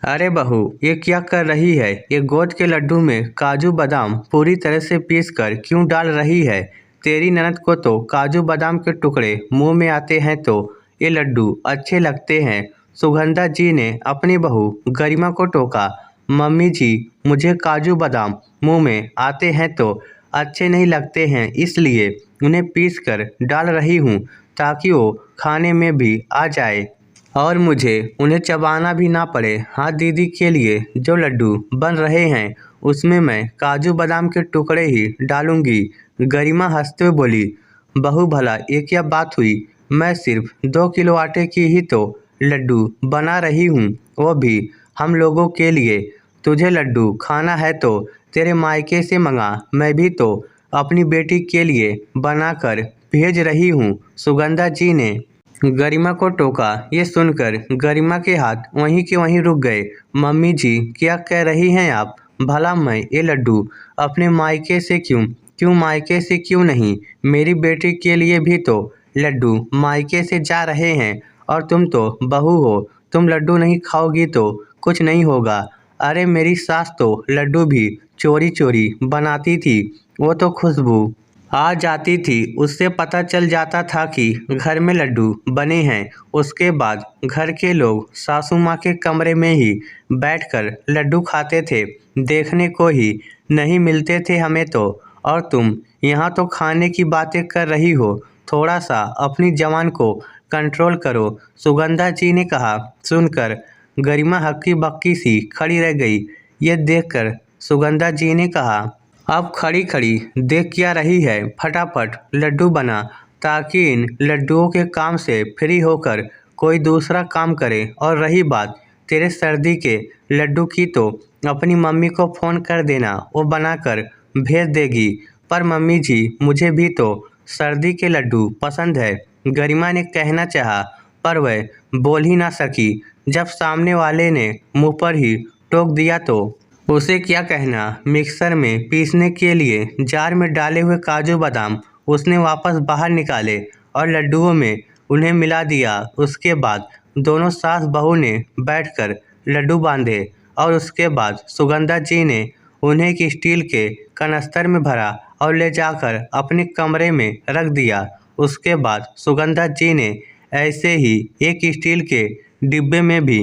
अरे बहू, ये क्या कर रही है? ये गोद के लड्डू में काजू बादाम पूरी तरह से पीस कर क्यों डाल रही है? तेरी ननद को तो काजू बादाम के टुकड़े मुंह में आते हैं तो ये लड्डू अच्छे लगते हैं। सुगंधा जी ने अपनी बहू गरिमा को टोका। मम्मी जी, मुझे काजू बादाम मुंह में आते हैं तो अच्छे नहीं लगते हैं, इसलिए उन्हें पीस कर डाल रही हूँ ताकि वो खाने में भी आ जाए और मुझे उन्हें चबाना भी ना पड़े। हाँ दीदी, के लिए जो लड्डू बन रहे हैं उसमें मैं काजू बादाम के टुकड़े ही डालूंगी। गरिमा हंसते हुए बोली। बहू भला ये क्या बात हुई? मैं सिर्फ 2 किलो आटे की ही तो लड्डू बना रही हूँ, वो भी हम लोगों के लिए। तुझे लड्डू खाना है तो तेरे मायके से मंगा, मैं भी तो अपनी बेटी के लिए बनाकर भेज रही हूँ। सुगंधा जी ने गरिमा को टोका। ये सुनकर गरिमा के हाथ वहीं के वहीं रुक गए। मम्मी जी, क्या कह रही हैं आप? भला मैं ये लड्डू अपने मायके से क्यों क्यों मायके से क्यों नहीं? मेरी बेटी के लिए भी तो लड्डू मायके से जा रहे हैं और तुम तो बहू हो, तुम लड्डू नहीं खाओगी तो कुछ नहीं होगा। अरे मेरी सास तो लड्डू भी चोरी चोरी बनाती थी, वो तो खुशबू आ जाती थी, उससे पता चल जाता था कि घर में लड्डू बने हैं। उसके बाद घर के लोग सासू माँ के कमरे में ही बैठकर लड्डू खाते थे, देखने को ही नहीं मिलते थे हमें तो। और तुम यहाँ तो खाने की बातें कर रही हो, थोड़ा सा अपनी जबान को कंट्रोल करो। सुगंधा जी ने कहा। सुनकर गरिमा हक्की बक्की सी खड़ी रह गई। ये देखकर सुगंधा जी ने कहा, अब खड़ी खड़ी देख क्या रही है? फटाफट लड्डू बना ताकि इन लड्डुओं के काम से फ्री होकर कोई दूसरा काम करे। और रही बात तेरे सर्दी के लड्डू की तो अपनी मम्मी को फ़ोन कर देना, वो बनाकर भेज देगी। पर मम्मी जी, मुझे भी तो सर्दी के लड्डू पसंद है, गरिमा ने कहना चाहा, पर वह बोल ही ना सकी। जब सामने वाले ने मुंह पर ही टोक दिया तो उसे क्या कहना। मिक्सर में पीसने के लिए जार में डाले हुए काजू बादाम उसने वापस बाहर निकाले और लड्डुओं में उन्हें मिला दिया। उसके बाद दोनों सास बहू ने बैठकर लड्डू बांधे और उसके बाद सुगंधा जी ने उन्हें एक स्टील के कनस्तर में भरा और ले जाकर अपने कमरे में रख दिया। उसके बाद सुगंधा जी ने ऐसे ही एक स्टील के डिब्बे में भी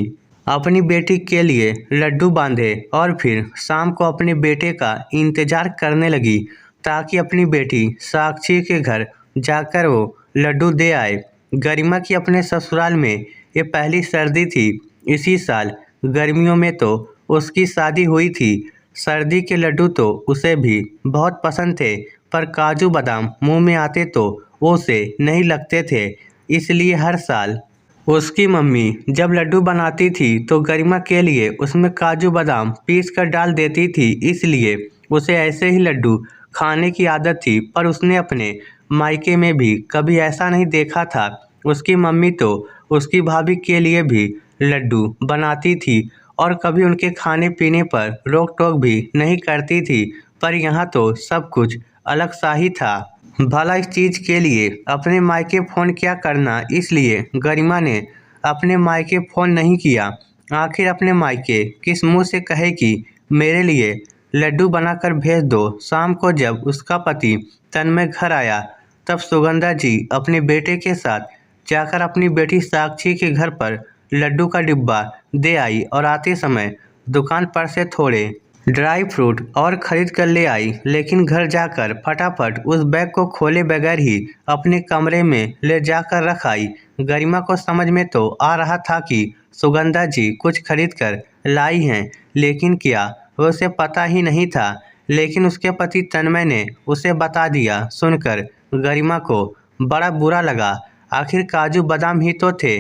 अपनी बेटी के लिए लड्डू बांधे और फिर शाम को अपने बेटे का इंतजार करने लगी ताकि अपनी बेटी साक्षी के घर जाकर वो लड्डू दे आए। गरिमा की अपने ससुराल में ये पहली सर्दी थी। इसी साल गर्मियों में तो उसकी शादी हुई थी। सर्दी के लड्डू तो उसे भी बहुत पसंद थे, पर काजू बादाम मुंह में आते तो वो उसे नहीं लगते थे। इसलिए हर साल उसकी मम्मी जब लड्डू बनाती थी तो गरिमा के लिए उसमें काजू बादाम पीस कर डाल देती थी, इसलिए उसे ऐसे ही लड्डू खाने की आदत थी। पर उसने अपने मायके में भी कभी ऐसा नहीं देखा था। उसकी मम्मी तो उसकी भाभी के लिए भी लड्डू बनाती थी और कभी उनके खाने पीने पर रोक टोक भी नहीं करती थी। पर यहाँ तो सब कुछ अलग सा ही था। भला इस चीज़ के लिए अपने मायके फ़ोन क्या करना, इसलिए गरिमा ने अपने मायके फ़ोन नहीं किया। आखिर अपने मायके किस मुंह से कहे कि मेरे लिए लड्डू बनाकर भेज दो। शाम को जब उसका पति तन्मय घर आया तब सुगंधा जी अपने बेटे के साथ जाकर अपनी बेटी साक्षी के घर पर लड्डू का डिब्बा दे आई और आते समय दुकान पर से थोड़े ड्राई फ्रूट और खरीद कर ले आई। लेकिन घर जाकर फटाफट उस बैग को खोले बगैर ही अपने कमरे में ले जाकर रख आई। गरिमा को समझ में तो आ रहा था कि सुगंधा जी कुछ खरीद कर लाई हैं, लेकिन क्या उसे पता ही नहीं था। लेकिन उसके पति तन्मय ने उसे बता दिया। सुनकर गरिमा को बड़ा बुरा लगा। आखिर काजू बादाम ही तो थे,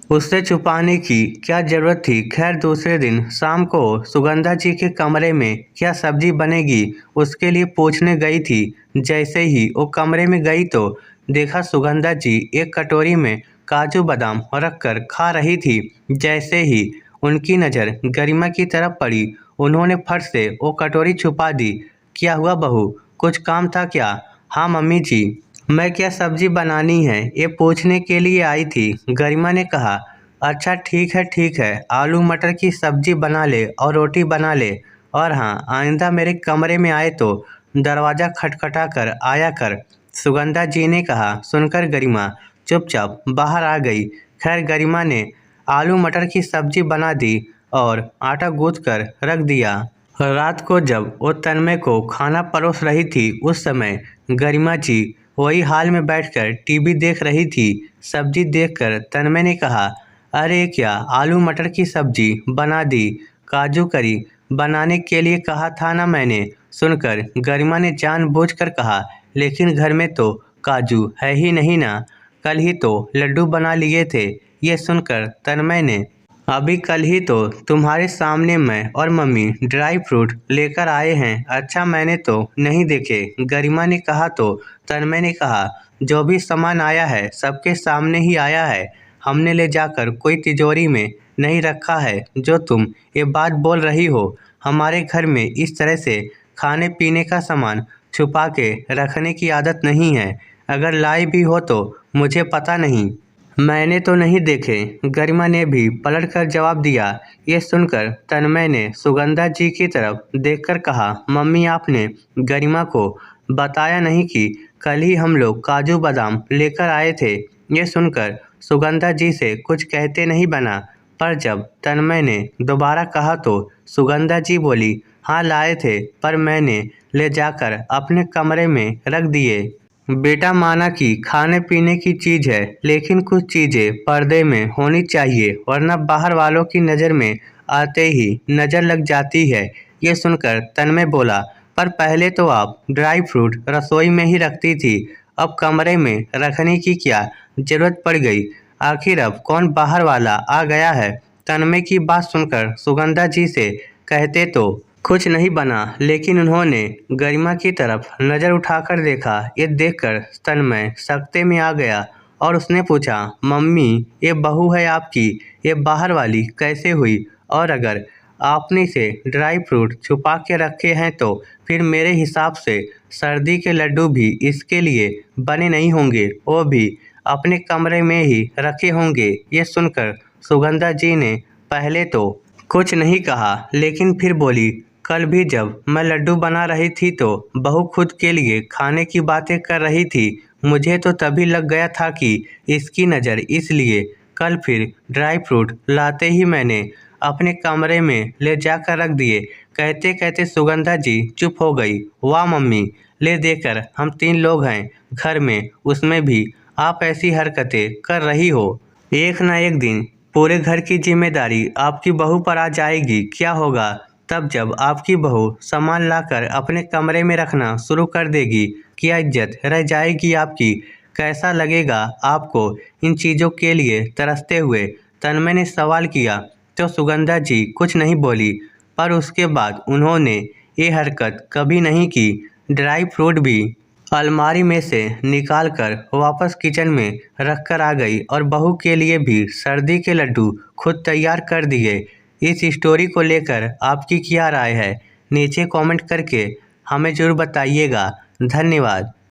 उससे छुपाने की क्या जरूरत थी। खैर दूसरे दिन शाम को सुगंधा जी के कमरे में क्या सब्जी बनेगी उसके लिए पूछने गई थी। जैसे ही वो कमरे में गई तो देखा सुगंधा जी एक कटोरी में काजू बादाम रखकर खा रही थी। जैसे ही उनकी नज़र गरिमा की तरफ पड़ी, उन्होंने फट से वो कटोरी छुपा दी। क्या हुआ बहू, कुछ काम था क्या? हाँ मम्मी जी, मैं क्या सब्जी बनानी है ये पूछने के लिए आई थी, गरिमा ने कहा। अच्छा ठीक है, आलू मटर की सब्जी बना ले और रोटी बना ले। और हाँ, आइंदा मेरे कमरे में आए तो दरवाज़ा खटखटा कर आया कर। सुगंधा जी ने कहा। सुनकर गरिमा चुपचाप बाहर आ गई। खैर, गरिमा ने आलू मटर की सब्जी बना दी और आटा गूँथ कर रख दिया। रात को जब वो तन्मय को खाना परोस रही थी, उस समय गरिमा जी वही हाल में बैठकर टीवी देख रही थी। सब्जी देखकर तन्मय ने कहा, अरे क्या आलू मटर की सब्जी बना दी? काजू करी बनाने के लिए कहा था ना मैंने। सुनकर गरिमा ने जानबूझकर कहा, लेकिन घर में तो काजू है ही नहीं ना, कल ही तो लड्डू बना लिए थे। ये सुनकर तन्मय ने, अभी कल ही तो तुम्हारे सामने मैं और मम्मी ड्राई फ्रूट लेकर आए हैं। अच्छा, मैंने तो नहीं देखे, गरिमा ने कहा। तो तन्मय ने कहा, जो भी सामान आया है सबके सामने ही आया है। हमने ले जाकर कोई तिजोरी में नहीं रखा है। जो तुम ये बात बोल रही हो, हमारे घर में इस तरह से खाने पीने का सामान छुपा के रखने की आदत नहीं है। अगर लाई भी हो तो मुझे पता नहीं। मैंने तो नहीं देखे, गरिमा ने भी पलटकर जवाब दिया। ये सुनकर तन्मय ने सुगंधा जी की तरफ देखकर कहा, मम्मी आपने गरिमा को बताया नहीं कि कल ही हम लोग काजू बादाम लेकर आए थे। ये सुनकर सुगंधा जी से कुछ कहते नहीं बना, पर जब तन्मय ने दोबारा कहा तो सुगंधा जी बोली, हाँ लाए थे, पर मैंने ले जाकर अपने कमरे में रख दिए। बेटा माना कि खाने पीने की चीज़ है, लेकिन कुछ चीज़ें पर्दे में होनी चाहिए, वरना बाहर वालों की नज़र में आते ही नज़र लग जाती है। ये सुनकर तन्मय बोला, पर पहले तो आप ड्राई फ्रूट रसोई में ही रखती थी, अब कमरे में रखने की क्या ज़रूरत पड़ गई? आखिर अब कौन बाहर वाला आ गया है? तन्मय की बात सुनकर सुगंधा जी से कहते तो कुछ नहीं बना, लेकिन उन्होंने गरिमा की तरफ नज़र उठाकर देखा। ये देखकर तन्मय सकते में आ गया और उसने पूछा, मम्मी ये बहू है आपकी, ये बाहर वाली कैसे हुई? और अगर आपने इसे ड्राई फ्रूट छुपा के रखे हैं तो फिर मेरे हिसाब से सर्दी के लड्डू भी इसके लिए बने नहीं होंगे, वो भी अपने कमरे में ही रखे होंगे। ये सुनकर सुगंधा जी ने पहले तो कुछ नहीं कहा, लेकिन फिर बोली, कल भी जब मैं लड्डू बना रही थी तो बहू खुद के लिए खाने की बातें कर रही थी। मुझे तो तभी लग गया था कि इसकी नज़र, इसलिए कल फिर ड्राई फ्रूट लाते ही मैंने अपने कमरे में ले जाकर रख दिए। कहते कहते सुगंधा जी चुप हो गई। वाह मम्मी, ले देकर हम 3 लोग हैं घर में, उसमें भी आप ऐसी हरकतें कर रही हो। एक ना एक दिन पूरे घर की जिम्मेदारी आपकी बहू पर आ जाएगी। क्या होगा तब जब आपकी बहू सामान लाकर अपने कमरे में रखना शुरू कर देगी? क्या इज्जत रह जाएगी आपकी? कैसा लगेगा आपको इन चीज़ों के लिए तरसते हुए? तन्मय ने सवाल किया तो सुगंधा जी कुछ नहीं बोली, पर उसके बाद उन्होंने ये हरकत कभी नहीं की। ड्राई फ्रूट भी अलमारी में से निकालकर वापस किचन में रखकर आ गई और बहू के लिए भी सर्दी के लड्डू खुद तैयार कर दिए। इस स्टोरी को लेकर आपकी क्या राय है? नीचे कमेंट करके हमें ज़रूर बताइएगा। धन्यवाद।